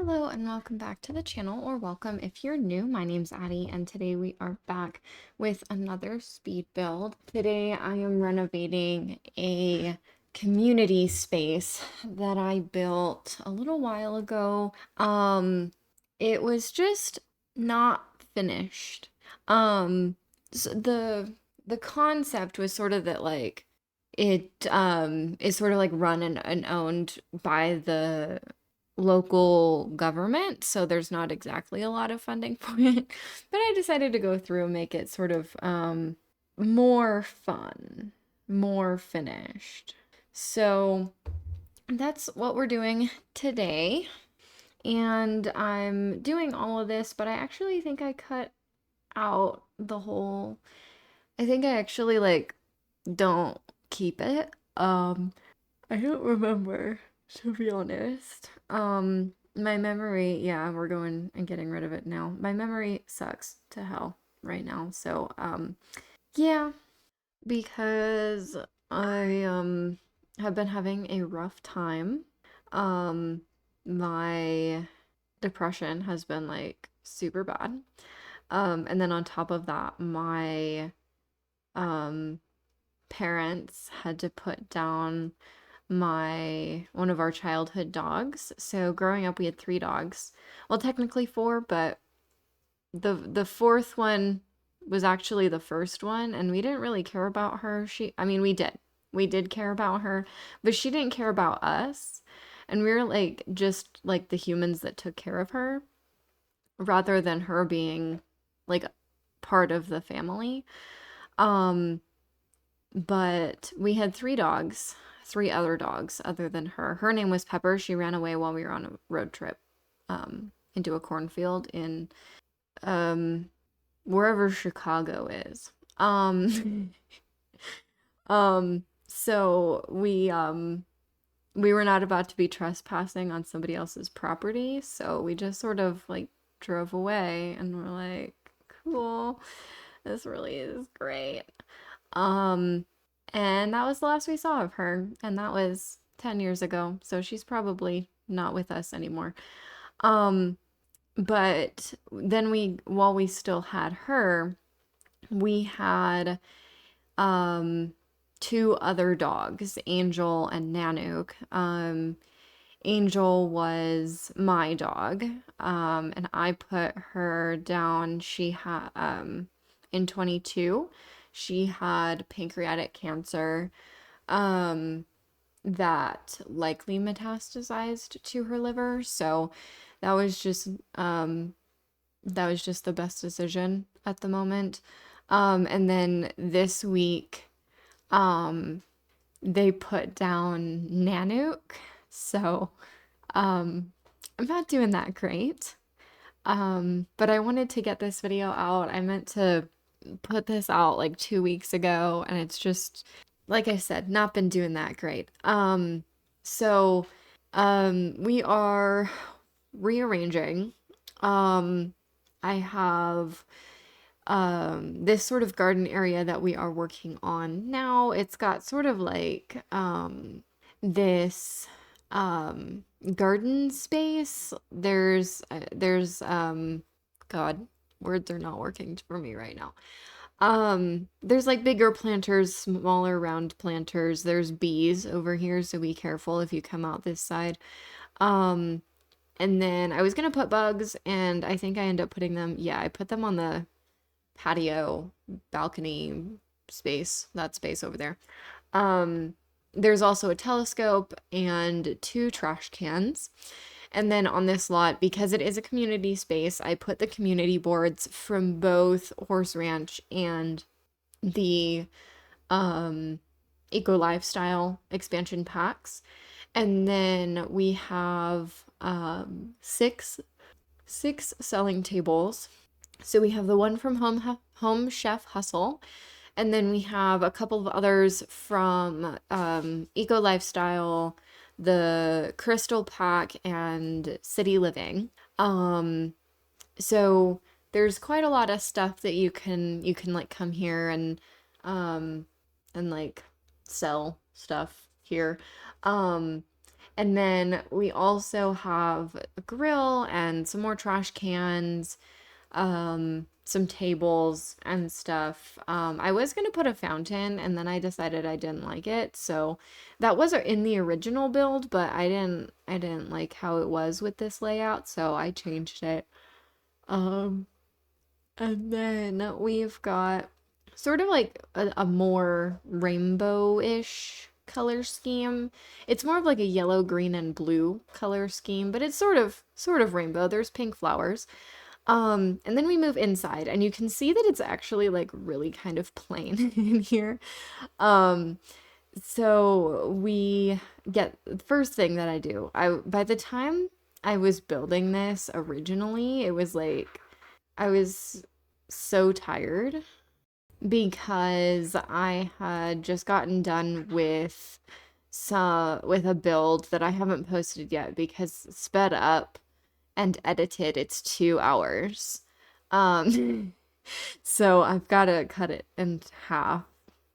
Hello and welcome back to the channel, or welcome if you're new. My name's Addie and today we are back with another speed build. Today I am renovating a community space that I built a little while ago. It was just not finished. The concept was sort of that it is sort of like run and owned by the local government, so there's not exactly a lot of funding for it. But I decided to go through and make it sort of more fun, more finished. So that's what we're doing today. And I'm doing all of this, but I actually think I cut out the whole, I think I actually don't keep it. I don't remember, to be honest. My memory, yeah, we're going and getting rid of it now. My memory sucks to hell right now. So, yeah, because I have been having a rough time. Um, my depression has been like super bad. And then on top of that, my um parents had to put down my one of our childhood dogs. So growing up we had three dogs. Well, technically four, but the fourth one was actually the first one, and we didn't really care about her. I mean, we did. We did care about her, but she didn't care about us. And we were like just like the humans that took care of her rather than her being like part of the family. Um but we had three dogs, three other dogs other than her. Her name was Pepper. She ran away while we were on a road trip into a cornfield in um, wherever Chicago is. So we were not about to be trespassing on somebody else's property, so we just sort of like drove away and we're like, cool, this really is great. Um, and that was the last we saw of her, and that was 10 years ago, so she's probably not with us anymore. Um, but then while we still had her, we had um two other dogs, Angel and Nanook. Angel was my dog, and I put her down. She had in 22, she had pancreatic cancer, um, that likely metastasized to her liver. So that was just um, that was just the best decision at the moment. And then this week, um, they put down Nanook. So, um, I'm not doing that great. But I wanted to get this video out. I meant to put this out like 2 weeks ago, and it's just, like I said, not been doing that great. So, we are rearranging. Um, I have this sort of garden area that we are working on now. It's got sort of like this garden space. There's God, words are not working for me right now. There's like bigger planters, smaller round planters. There's bees over here, so be careful if you come out this side. Um, and then I was gonna put bugs, and I think I end up putting them, yeah, I put them on the patio, balcony space, that space over there. Um, there's also a telescope and two trash cans. And then on this lot, because it is a community space, I put the community boards from both Horse Ranch and the Eco Lifestyle expansion packs. And then we have six selling tables. So we have the one from Home Chef Hustle, and then we have a couple of others from Eco Lifestyle, the Crystal Pack, and City Living. So there's quite a lot of stuff that you can like come here um and like sell stuff here. Um And then we also have a grill and some more trash cans, some tables and stuff. I was gonna put a fountain and then I decided I didn't like it. So that was in the original build, but I didn't like how it was with this layout, so I changed it. Um, and then we've got sort of like a more rainbow-ish color scheme. It's more of like a yellow, green, and blue color scheme, but it's sort of rainbow. There's pink flowers. And then we move inside, and you can see that it's actually like really kind of plain in here. Um, so we get the first thing that I do. I by the time I was building this originally, it was like I was so tired because I had just gotten done with a build that I haven't posted yet because sped up and edited it's 2 hours. Um so I've got to cut it in half,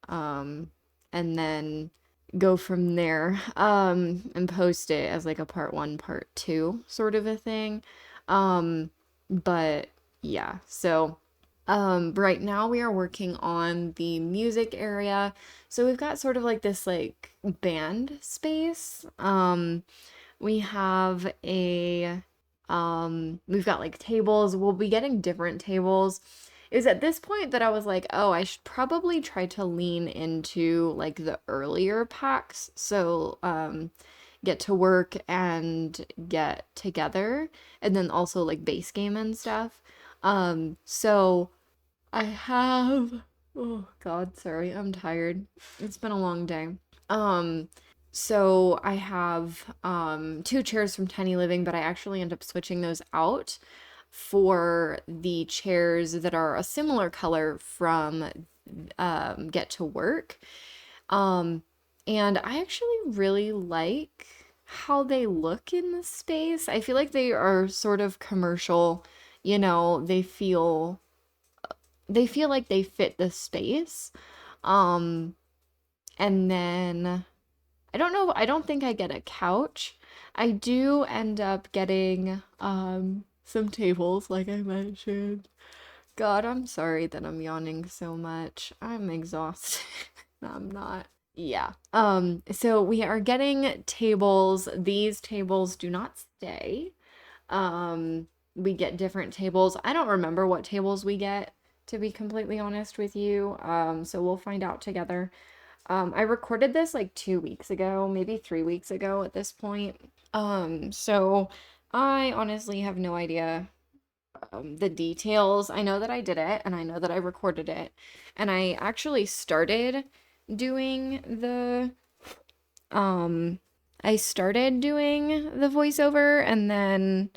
um and then go from there, and post it as like a part one, part two sort of a thing. But yeah, so right now we are working on the music area. So we've got sort of like this like band space. We have we've got like tables. We'll be getting different tables. It was at this point that I was like, oh, I should probably try to lean into like the earlier packs. So, get to work and get together, and then also like base game and stuff. So I have, oh God, sorry, I'm tired. It's been a long day. Um, so I have two chairs from Tiny Living, but I actually end up switching those out for the chairs that are a similar color from Get to Work. Um, and I actually really like how they look in the space. I feel like they are sort of commercial, they feel like they fit the space. Um, and then I don't know, I don't think I get a couch. I do end up getting some tables like I mentioned. God, I'm sorry that I'm yawning so much. I'm exhausted. I'm not. Yeah. So we are getting tables. These tables do not stay. We get different tables. I don't remember what tables we get, to be completely honest with you. So we'll find out together. I recorded this like 2 weeks ago, maybe 3 weeks ago at this point. So I honestly have no idea the details. I know that I did it and I know that I recorded it. And I actually started doing the um I started doing the voiceover and then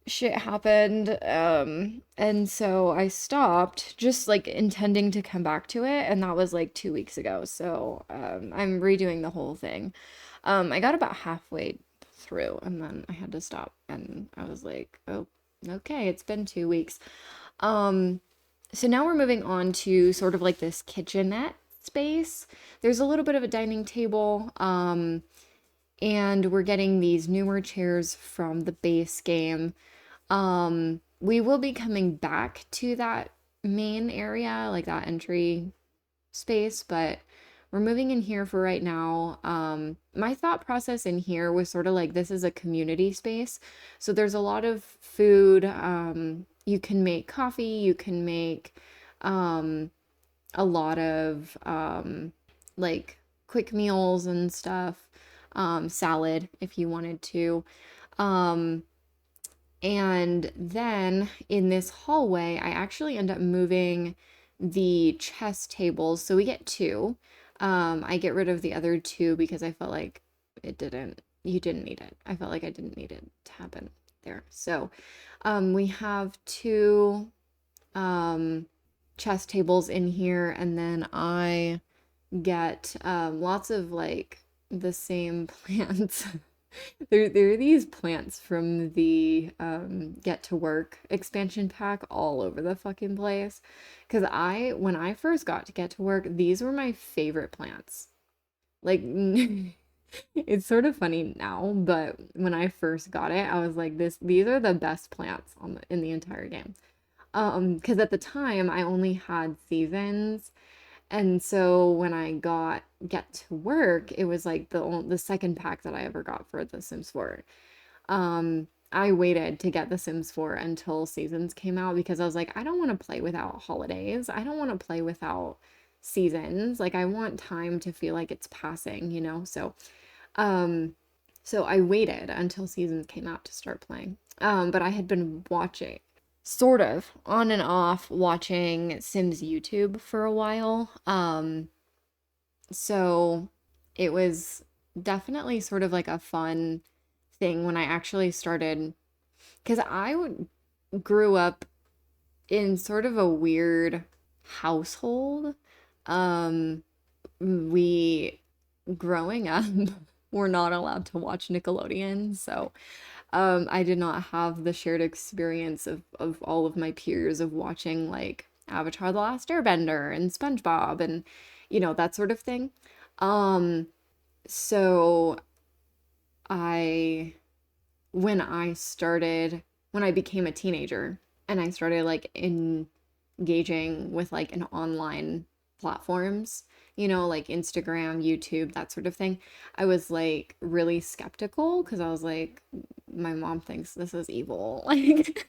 shit happened, and so I stopped, just like intending to come back to it, and that was like 2 weeks ago. So I'm redoing the whole thing. I got about halfway through and then I had to stop, and I was like, oh, okay, it's been 2 weeks. um so now we're moving on to sort of like this kitchenette space. There's a little bit of a dining table, and we're getting these newer chairs from the base game. We will be coming back to that main area, like that entry space, but we're moving in here for right now. My thought process in here was sort of like this is a community space. So there's a lot of food. You can make coffee, you can make a lot of like quick meals and stuff, salad if you wanted to. Um, and then in this hallway, I actually end up moving the chess tables. So we get two. I get rid of the other two because I felt like you didn't need it. I felt like I didn't need it to happen there. So we have two chess tables in here, and then I get lots of like the same plants. There are these plants from the Get to Work expansion pack all over the fucking place. Because when I first got to Get to Work, these were my favorite plants. Like, It's sort of funny now, but when I first got it, I was like, these are the best plants in the entire game. Because at the time I only had seasons, and so when I got Get to Work, it was like the second pack that I ever got for The Sims 4. I waited to get The Sims 4 until seasons came out because I was like, I don't want to play without holidays. I don't want to play without seasons. Like I want time to feel like it's passing, you know? Um, so I waited until seasons came out to start playing. But I had been watching, sort of on and off watching Sims YouTube for a while. So it was definitely sort of like a fun thing when I actually started, because grew up in sort of a weird household. Um, we growing up were not allowed to watch Nickelodeon, so I did not have the shared experience of all of my peers of watching like Avatar: The Last Airbender and SpongeBob and that sort of thing. Um, so I when I started when I became a teenager and I started like engaging with like an online platforms, like Instagram, YouTube, that sort of thing, I was like really skeptical because I was like, my mom thinks this is evil. Like,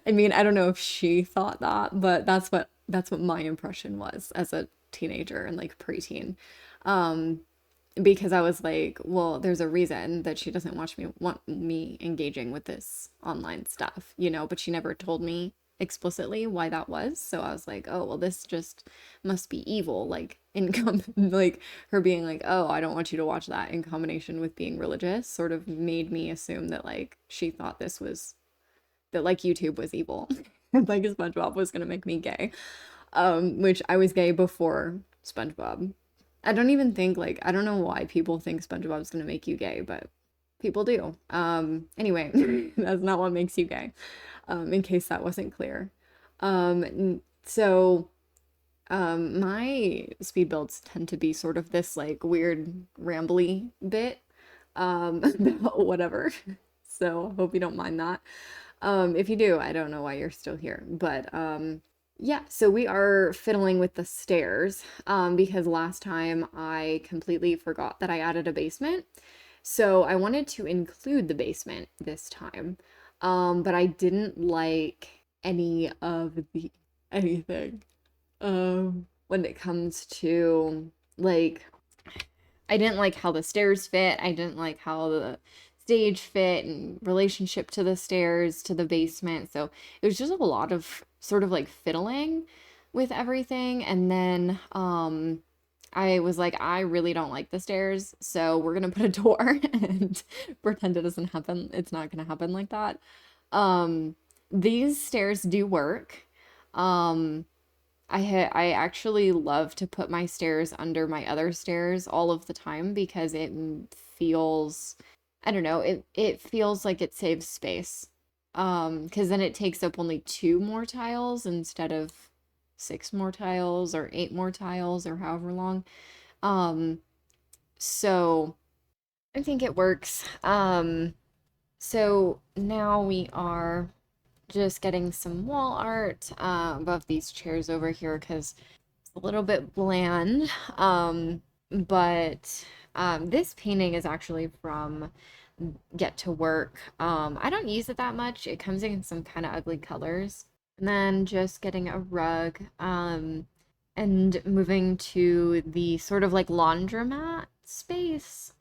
I mean, I don't know if she thought that, but that's what my impression was as a teenager and like preteen. Um, because I was like, well, there's a reason that she doesn't want me engaging with this online stuff, but she never told me explicitly why that was. So I was like, oh, well, this just must be evil, like like her being like, oh, I don't want you to watch that in combination with being religious sort of made me assume that like she thought that like YouTube was evil. Like SpongeBob was gonna make me gay. Which I was gay before SpongeBob. I don't even think like I don't know why people think SpongeBob's gonna make you gay, but people do. Anyway, that's not what makes you gay. In case that wasn't clear. So my speed builds tend to be sort of this like weird rambly bit about whatever. So hope you don't mind that. If you do, I don't know why you're still here, but yeah, so we are fiddling with the stairs because last time I completely forgot that I added a basement. So I wanted to include the basement this time. But I didn't like any of the anything when it comes to like I didn't like how the stairs fit. I didn't like how the stage fit in relationship to the stairs, to the basement. So it was just a lot of sort of like fiddling with everything. And then I was like, I really don't like the stairs, so we're gonna put a door and pretend it doesn't happen. It's not gonna happen like that. Um, these stairs do work. Um, I actually love to put my stairs under my other stairs all of the time because it feels, I don't know, it feels like it saves space. Because then it takes up only two more tiles instead of six more tiles or eight more tiles or however long. Um, so I think it works. So now we are just getting some wall art above these chairs over here because it's a little bit bland. But this painting is actually from Get to Work. I don't use it that much. It comes in some kind of ugly colors. And then just getting a rug, and moving to the sort of like laundromat space.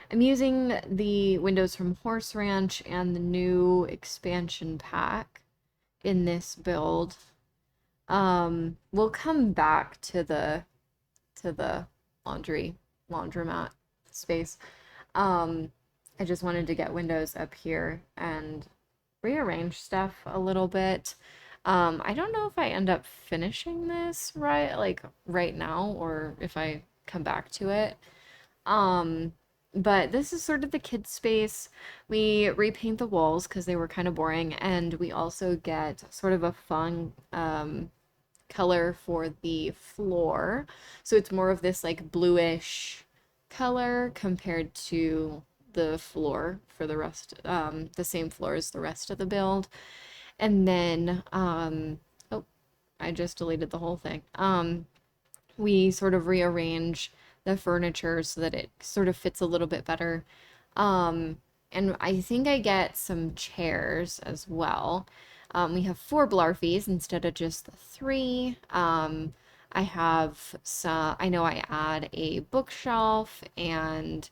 I'm using the windows from Horse Ranch and the new expansion pack in this build. We'll come back to the laundromat space. I just wanted to get windows up here and rearrange stuff a little bit. I don't know if I end up finishing this right now or if I come back to it. Um, but this is sort of the kids' space. We repaint the walls because they were kind of boring, and we also get sort of a fun color for the floor. So it's more of this like bluish, color compared to the floor for the rest, the same floor as the rest of the build. And then, oh, I just deleted the whole thing. We sort of rearrange the furniture so that it sort of fits a little bit better. Um, and I think I get some chairs as well. We have four Blarfies instead of just the three. I have some, I know I add a bookshelf and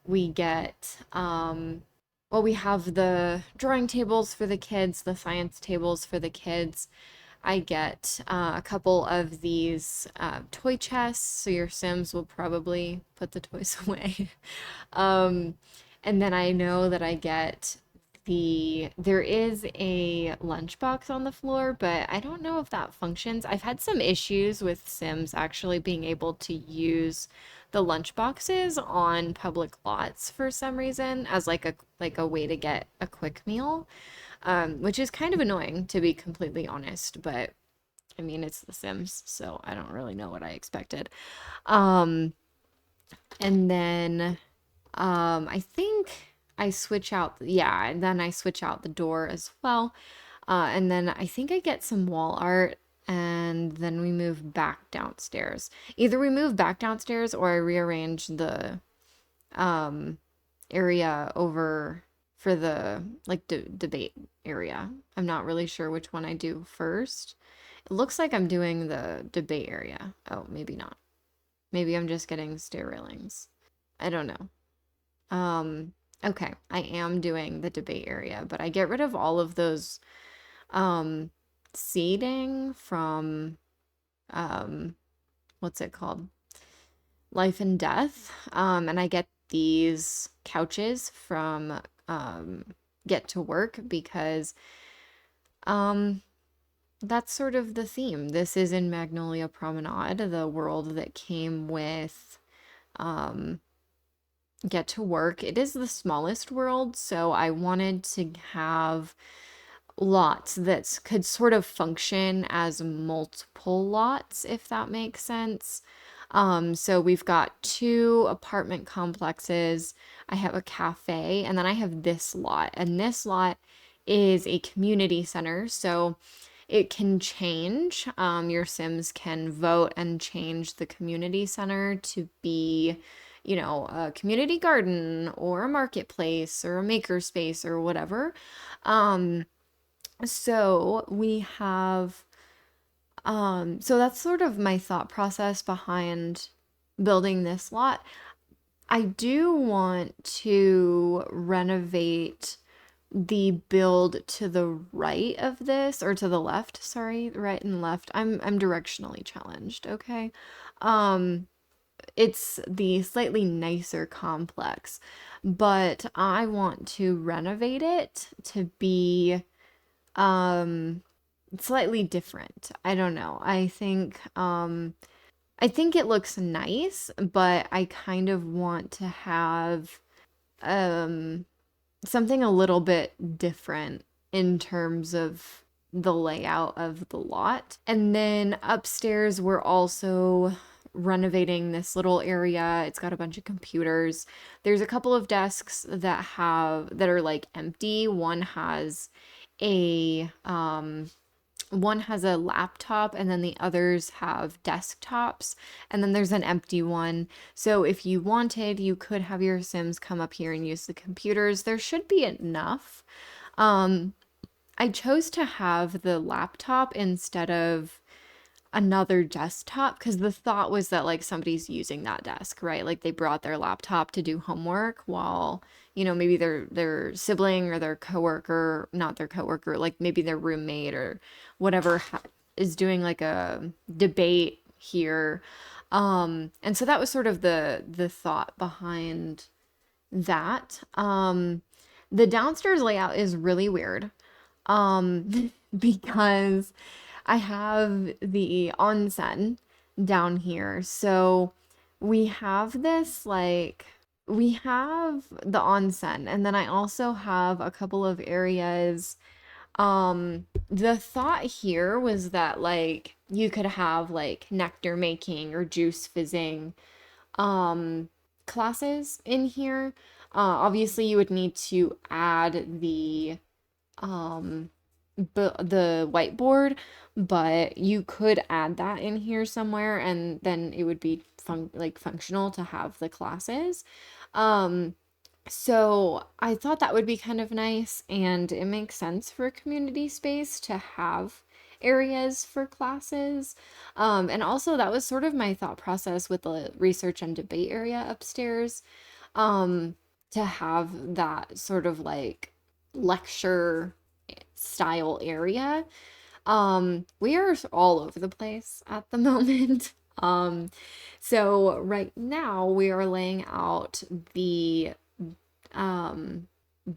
we get, well, we have the drawing tables for the kids, the science tables for the kids. I get a couple of these toy chests, so your Sims will probably put the toys away. Um, and then I know that I get there is a lunchbox on the floor, but I don't know if that functions. I've had some issues with Sims actually being able to use the lunchboxes on public lots for some reason as like a way to get a quick meal, which is kind of annoying to be completely honest, but I mean, it's The Sims, so I don't really know what I expected. Um, and then I think I switch out, yeah, and then I switch out the door as well. And then I think I get some wall art and then we move back downstairs. Either we move back downstairs or I rearrange the um area over for the like debate area. I'm not really sure which one I do first. It looks like I'm doing the debate area. Oh, maybe not. Maybe I'm just getting stair railings. I don't know. Okay, I am doing the debate area, but I get rid of all of those um seating from um what's it called? Life and Death. And I get these couches from Get to Work because um that's sort of the theme. This is in Magnolia Promenade, the world that came with um Get to Work. It is the smallest world, so I wanted to have lots that could sort of function as multiple lots, if that makes sense. So we've got two apartment complexes. I have a cafe, and then I have this lot. And this lot is a community center, so it can change. Your Sims can vote and change the community center to be, a community garden or a marketplace or a makerspace or whatever. Um, so we have, so that's sort of my thought process behind building this lot. I do want to renovate the build to the right of this, or to the left, sorry, right and left. I'm directionally challenged, okay? Um, it's the slightly nicer complex, but I want to renovate it to be um slightly different. I don't know. I think it looks nice, but I kind of want to have um something a little bit different in terms of the layout of the lot. And then upstairs, we're also renovating this little area. It's got a bunch of computers. There's a couple of desks that are like empty. A one has a laptop and then the others have desktops, and then there's an empty one. So if you wanted, you could have your Sims come up here and use the computers. There should be enough. Um, I chose to have the laptop instead of another desktop because the thought was that like somebody's using that desk, right? Like they brought their laptop to do homework while, maybe their sibling or their coworker, not their coworker, like maybe their roommate or whatever is doing like a debate here. And so that was sort of the thought behind that. The downstairs layout is really weird. Because I have the onsen down here. So we have we have the onsen, and then I also have a couple of areas. The thought here was that like you could have like nectar making or juice fizzing. Um, classes in here. Obviously, you would need to add um, the whiteboard, but you could add that in here somewhere, and then it would be functional to have the classes. Um, so I thought that would be kind of nice, and it makes sense for a community space to have areas for classes. And also that was sort of my thought process with the research and debate area upstairs, um, to have that sort of like lecture style area. We are all over the place at the moment. So right now we are laying out the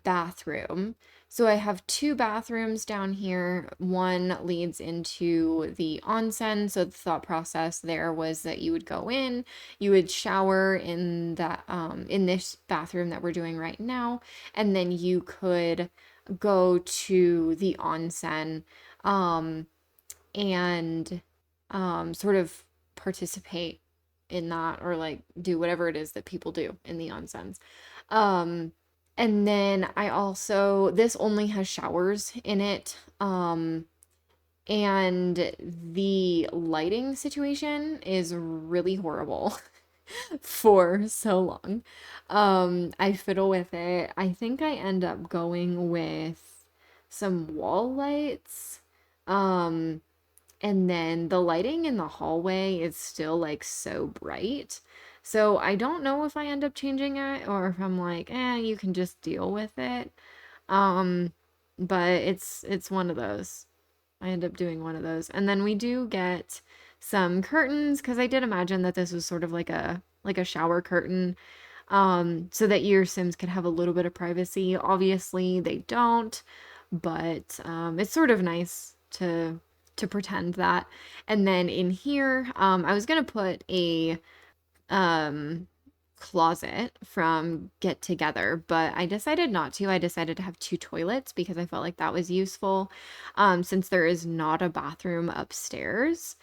bathroom. So I have two bathrooms down here. One leads into the onsen. So the thought process there was that you would go in, you would shower in that in this bathroom that we're doing right now, and then you could go to the onsen um and sort of participate in that, or like do whatever it is that people do in the onsens. Um, and then I also, this only has showers in it. And the lighting situation is really horrible for so long. I fiddle with it. I think I end up going with some wall lights. Um, and then the lighting in the hallway is still like so bright. So I don't know if I end up changing it or if I'm like, you can just deal with it. Um, but it's one of those. I end up doing one of those. And then we do get some curtains because I did imagine that this was sort of like a shower curtain, so that your Sims could have a little bit of privacy. Obviously, they don't, but it's sort of nice to pretend that. And then in here, I was gonna put a um closet from Get Together, but I decided not to. I decided to have two toilets because I felt like that was useful, since there is not a bathroom upstairs.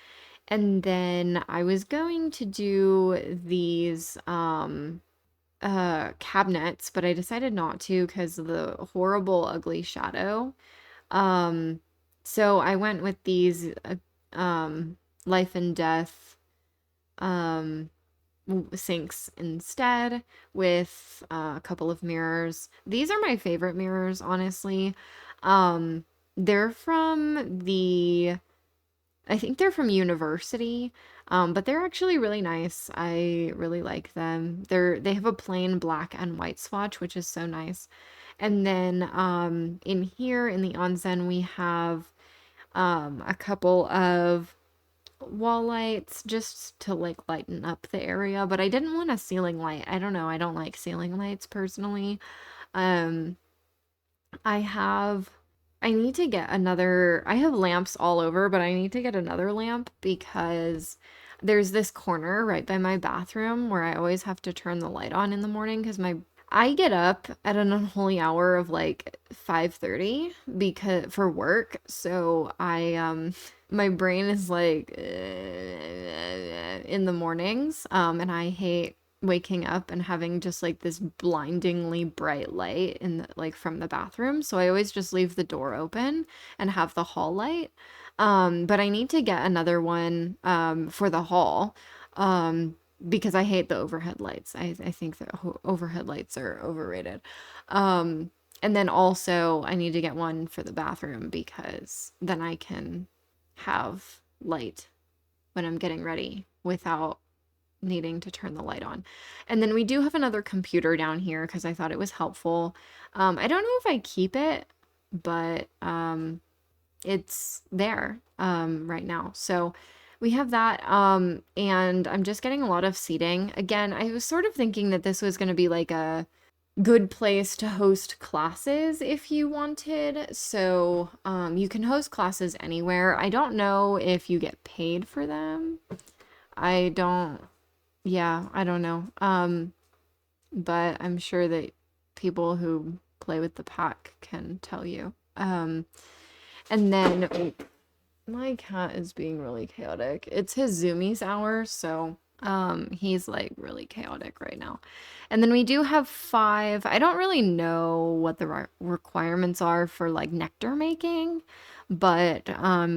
And then I was going to do these cabinets, but I decided not to because of the horrible ugly shadow. Um, so I went with these life and death um sinks instead, with a couple of mirrors. These are my favorite mirrors, honestly. Um, they're from the I think they're from university, but they're actually really nice. I really like them. They have a plain black and white swatch, which is so nice. And then in here in the onsen, we have a couple of wall lights just to like lighten up the area, but I didn't want a ceiling light. I don't know. I don't like ceiling lights personally. Um, I have I need to get another. I have lamps all over, but I need to get another lamp because there's this corner right by my bathroom where I always have to turn the light on in the morning because my I get up at an unholy hour of like 5:30 because for work. So I my brain is like in the mornings, and I hate waking up and having just like this blindingly bright light in the, like from the bathroom. So I always just leave the door open and have the hall light. But I need to get another one for the hall. Because I hate the overhead lights. I think that overhead lights are overrated. And then also I need to get one for the bathroom because then I can have light when I'm getting ready without needing to turn the light on. And then we do have another computer down here because I thought it was helpful. I don't know if I keep it, but it's there right now. So we have that, and I'm just getting a lot of seating. Again, I was sort of thinking that this was going to be like a good place to host classes if you wanted. So you can host classes anywhere. I don't know if you get paid for them. I don't, yeah, I don't know. But I'm sure that people who play with the pack can tell you. And then my cat is being really chaotic. It's his Zoomies hour, so He's like really chaotic right now. And then we do have 5. I don't really know what the requirements are for like nectar making, but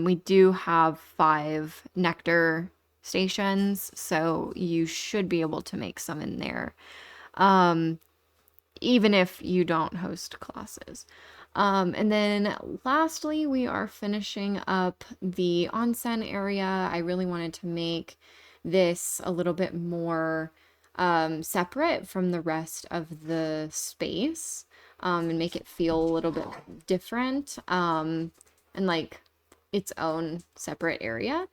we do have 5 nectar stations, so you should be able to make some in there. Um, even if you don't host classes. And then lastly, we are finishing up the onsen area. I really wanted to make this a little bit more separate from the rest of the space, and make it feel a little bit different, and like its own separate area.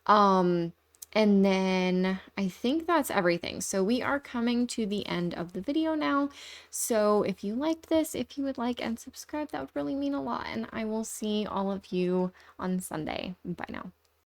Um, and then I think that's everything. So we are coming to the end of the video now. So if you liked this, if you would like and subscribe, that would really mean a lot. And I will see all of you on Sunday. Bye now.